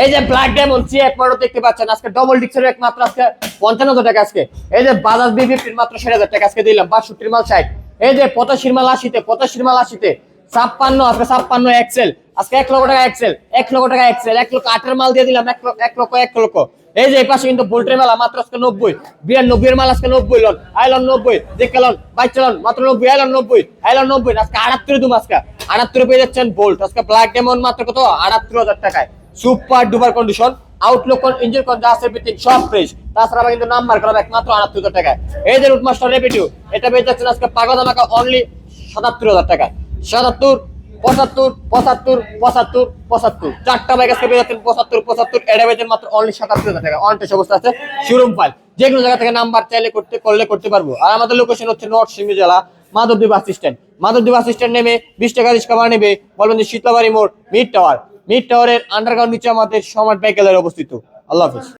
এই যে black diamond C1 model দেখতে পাচ্ছেন, আজকে ডবল ডিক্সের একমাত্র আজকে 55,000 টাকা। আজকে এই যে বাজাজ B50 মাত্র 60,000 টাকা আজকে দিলাম। 62 মাল 60, এই যে 85 মাল 80 তে, 85 মাল 80 তে, 56 আজকে 56 এক্সেল আজকে 1 লক্ষ টাকা এক্সেল, 1 লক্ষ টাকা এক্সেল, 1 লক্ষ 8 এর মাল দিয়ে দিলাম 1 লক্ষ। এই যে এই পাশে কিন্তু বোল্টের মাল মাত্র আজকে 90, 92 এর মাল আজকে 90 লন, আইলন 90 দেখলাম, বাইচলন মাত্র 90, আইলন 90, আইলন 90 আজকে 78 দুম, আজকে 78 পেয়ে যাচ্ছেন বোল্ট। আজকে ব্ল্যাক ডায়মন্ড মাত্র কত 78,000 টাকায়, super duper condition, Outlook engine কোন যা আছে এভরিথিং সব ফ্রেশ। তাছাড়া কিন্তু নাম্বার করা একমাত্র 78,000 টাকায়। এই যে রুট মাস্টার রেপিটিউ, এটা পেয়ে যাচ্ছেন আজকে পাগলা দামাকা অনলি 77,000 টাকা। 77, 75, 75, 75, 75 চারটা বাইক আজকে পেয়ে যাচ্ছেন 75, 75, এটা পেয়েছেন মাত্র অনলি 77,000 টাকা। অন টেস্ট অবস্থা আছে, শোরুম ফাইল, যে কোনো জায়গা থেকে নাম্বার চাইলে করতে পারবো। আর আমাদের লোকেশন হচ্ছে নর্থ সিংড়ি জেলা, Madhabdi bus stand. Madhabdi bus stand নেমে 20 টাকা রিক্সা ভাড়া নেবে, বলবেন যে শীতলাবাড়ি মোড় মিড টাওয়ার। মিড টাওয়ারের আন্ডারগ্রাউন্ড নিচে আমাদের সমার্ট বাইক গ্যালারি অবস্থিত। আল্লাহ হাফেজ।